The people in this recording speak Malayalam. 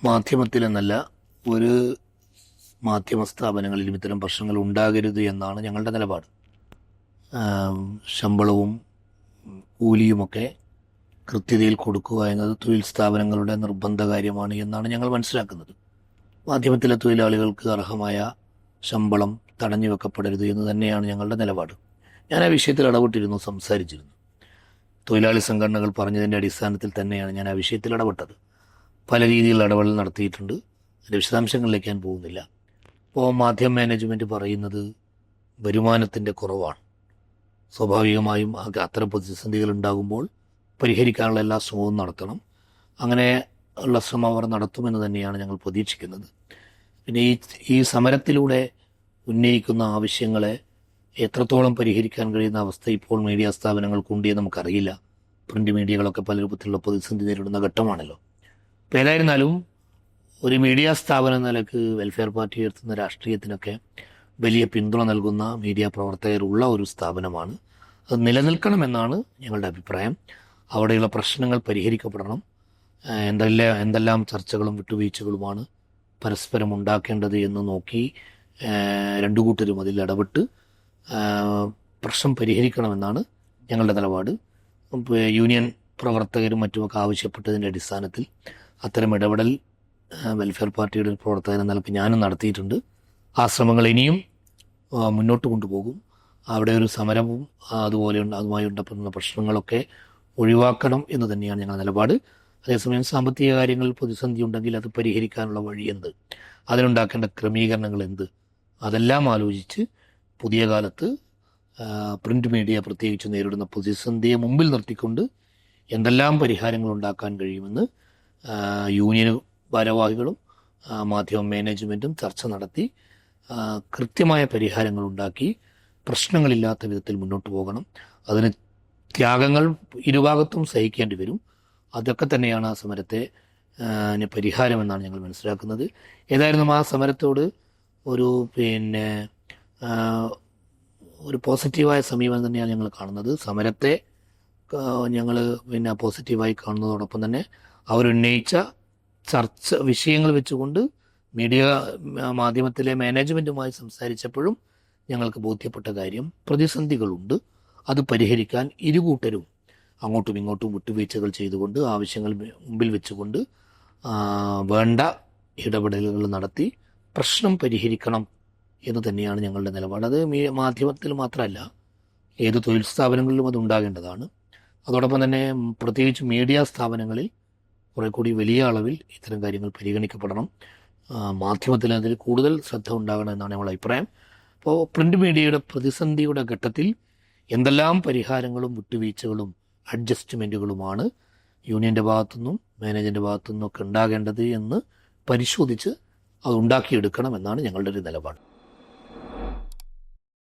മാധ്യമത്തിലെന്നല്ല ഒരു മാധ്യമ സ്ഥാപനങ്ങളിലും ഇത്തരം പ്രശ്നങ്ങൾ ഉണ്ടാകരുത് എന്നാണ് ഞങ്ങളുടെ നിലപാട്. ശമ്പളവും കൂലിയുമൊക്കെ കൃത്യതയിൽ കൊടുക്കുക എന്നത് തൊഴിൽ സ്ഥാപനങ്ങളുടെ നിർബന്ധ കാര്യമാണ് എന്നാണ് ഞങ്ങൾ മനസ്സിലാക്കുന്നത്. മാധ്യമത്തിലെ തൊഴിലാളികൾക്ക് അർഹമായ ശമ്പളം തടഞ്ഞു വെക്കപ്പെടരുത് എന്ന് തന്നെയാണ് ഞങ്ങളുടെ നിലപാട്. ഞാൻ ആ വിഷയത്തിൽ ഇടപെട്ടിരുന്നു, സംസാരിച്ചിരുന്നു. തൊഴിലാളി സംഘടനകൾ പറഞ്ഞതിൻ്റെ അടിസ്ഥാനത്തിൽ തന്നെയാണ് ഞാൻ ആ വിഷയത്തിൽ ഇടപെട്ടത്. പല രീതിയിലുള്ള ഇടപെടൽ നടത്തിയിട്ടുണ്ട്. അതിൻ്റെ വിശദാംശങ്ങളിലേക്ക് ഞാൻ പോകുന്നില്ല. ഇപ്പോൾ മാധ്യമ മാനേജ്മെൻറ്റ് പറയുന്നത് വരുമാനത്തിൻ്റെ കുറവാണ്. സ്വാഭാവികമായും അത്തരം പ്രതിസന്ധികൾ ഉണ്ടാകുമ്പോൾ പരിഹരിക്കാനുള്ള എല്ലാ ശ്രമവും നടത്തണം. അങ്ങനെ ഉള്ള ശ്രമം അവർ നടത്തുമെന്ന് തന്നെയാണ് ഞങ്ങൾ പ്രതീക്ഷിക്കുന്നത്. പിന്നെ ഈ സമരത്തിലൂടെ ഉന്നയിക്കുന്ന ആവശ്യങ്ങളെ എത്രത്തോളം പരിഹരിക്കാൻ കഴിയുന്ന അവസ്ഥ ഇപ്പോൾ മീഡിയ സ്ഥാപനങ്ങൾക്കുണ്ട് എന്ന് നമുക്കറിയില്ല. പ്രിൻ്റ് മീഡിയകളൊക്കെ പല രൂപത്തിലുള്ള പ്രതിസന്ധി നേരിടുന്ന ഘട്ടമാണല്ലോ. അപ്പോൾ ഏതായിരുന്നാലും ഒരു മീഡിയ സ്ഥാപനം നിലക്ക് വെൽഫെയർ പാർട്ടി ഉയർത്തുന്ന രാഷ്ട്രീയത്തിനൊക്കെ വലിയ പിന്തുണ നൽകുന്ന മീഡിയ പ്രവർത്തകരുള്ള ഒരു സ്ഥാപനമാണ്. അത് നിലനിൽക്കണമെന്നാണ് ഞങ്ങളുടെ അഭിപ്രായം. അവിടെയുള്ള പ്രശ്നങ്ങൾ പരിഹരിക്കപ്പെടണം. എന്തെല്ലാം ചർച്ചകളും വിട്ടുവീഴ്ചകളുമാണ് പരസ്പരം ഉണ്ടാക്കേണ്ടത് എന്ന് നോക്കി രണ്ടു കൂട്ടരും അതിൽ ഇടപെട്ട് പ്രശ്നം പരിഹരിക്കണമെന്നാണ് ഞങ്ങളുടെ നിലപാട്. യൂണിയൻ പ്രവർത്തകരും മറ്റുമൊക്കെ ആവശ്യപ്പെട്ടതിൻ്റെ അടിസ്ഥാനത്തിൽ അത്തരം ഇടപെടൽ വെൽഫെയർ പാർട്ടിയുടെ പ്രവർത്തകൻ എന്ന നിലയ്ക്ക് ഞാനും നടത്തിയിട്ടുണ്ട്. ആ ശ്രമങ്ങൾ ഇനിയും മുന്നോട്ട് കൊണ്ടുപോകും. അവിടെ ഒരു സമരവും അതുമായി ഉണ്ടാകുന്ന പ്രശ്നങ്ങളൊക്കെ ഒഴിവാക്കണം എന്ന് തന്നെയാണ് ഞങ്ങളുടെ നിലപാട്. അതേസമയം സാമ്പത്തിക കാര്യങ്ങളിൽ പ്രതിസന്ധി ഉണ്ടെങ്കിൽ അത് പരിഹരിക്കാനുള്ള വഴി എന്ത്, അതിനുണ്ടാക്കേണ്ട ക്രമീകരണങ്ങൾ എന്ത്, അതെല്ലാം ആലോചിച്ച് പുതിയ കാലത്ത് പ്രിൻ്റ് മീഡിയ പ്രത്യേകിച്ച് നേരിടുന്ന പ്രതിസന്ധിയെ മുമ്പിൽ നിർത്തിക്കൊണ്ട് എന്തെല്ലാം പരിഹാരങ്ങൾ ഉണ്ടാക്കാൻ കഴിയുമെന്ന് യൂണിയൻ ഭാരവാഹികളും മാധ്യമ മാനേജ്മെൻറ്റും ചർച്ച നടത്തി കൃത്യമായ പരിഹാരങ്ങൾ ഉണ്ടാക്കി പ്രശ്നങ്ങളില്ലാത്ത വിധത്തിൽ മുന്നോട്ട് പോകണം. അതിന് ത്യാഗങ്ങൾ ഇരുഭാഗത്തും സഹിക്കേണ്ടി വരും. അതൊക്കെ തന്നെയാണ് ആ സമരത്തെ പരിഹാരമെന്നാണ് ഞങ്ങൾ മനസ്സിലാക്കുന്നത്. ഏതായാലും ആ സമരത്തോട് ഒരു പോസിറ്റീവായ സമീപനം തന്നെയാണ് ഞങ്ങൾ കാണുന്നത്. സമരത്തെ ഞങ്ങൾ പോസിറ്റീവായി കാണുന്നതോടൊപ്പം തന്നെ അവരുന്നയിച്ച ചർച്ച വിഷയങ്ങൾ വെച്ചുകൊണ്ട് മാധ്യമത്തിലെ മാനേജ്മെൻറ്റുമായി സംസാരിച്ചപ്പോഴും ഞങ്ങൾക്ക് ബോധ്യപ്പെട്ട കാര്യം പ്രതിസന്ധികളുണ്ട്. അത് പരിഹരിക്കാൻ ഇരുകൂട്ടരും അങ്ങോട്ടും ഇങ്ങോട്ടും വിട്ടുവീഴ്ചകൾ ചെയ്തുകൊണ്ട് ആവശ്യങ്ങൾ മുമ്പിൽ വെച്ചുകൊണ്ട് വേണ്ട ഇടപെടലുകൾ നടത്തി പ്രശ്നം പരിഹരിക്കണം എന്ന് തന്നെയാണ് ഞങ്ങളുടെ നിലപാട്. അത് മാധ്യമത്തിൽ മാത്രമല്ല, ഏത് തൊഴിൽ സ്ഥാപനങ്ങളിലും അത് ഉണ്ടാകേണ്ടതാണ്. അതോടൊപ്പം തന്നെ പ്രത്യേകിച്ച് മീഡിയ സ്ഥാപനങ്ങളിൽ കുറെ കൂടി വലിയ അളവിൽ ഇത്തരം കാര്യങ്ങൾ പരിഗണിക്കപ്പെടണം. മാധ്യമത്തിൽ അതിൽ കൂടുതൽ ശ്രദ്ധ ഉണ്ടാകണം എന്നാണ് ഞങ്ങളുടെ അഭിപ്രായം. അപ്പോൾ പ്രിൻ്റ് മീഡിയയുടെ പ്രതിസന്ധിയുടെ ഘട്ടത്തിൽ എന്തെല്ലാം പരിഹാരങ്ങളും വിട്ടുവീഴ്ചകളും അഡ്ജസ്റ്റ്മെൻറ്റുകളുമാണ് യൂണിയൻ്റെ ഭാഗത്തുനിന്നും മാനേജറിൻ്റെ ഭാഗത്തുനിന്നും ഒക്കെ ഉണ്ടാകേണ്ടത് എന്ന് പരിശോധിച്ച് അത് ഉണ്ടാക്കിയെടുക്കണം എന്നാണ് ഞങ്ങളുടെ ഒരു നിലപാട്.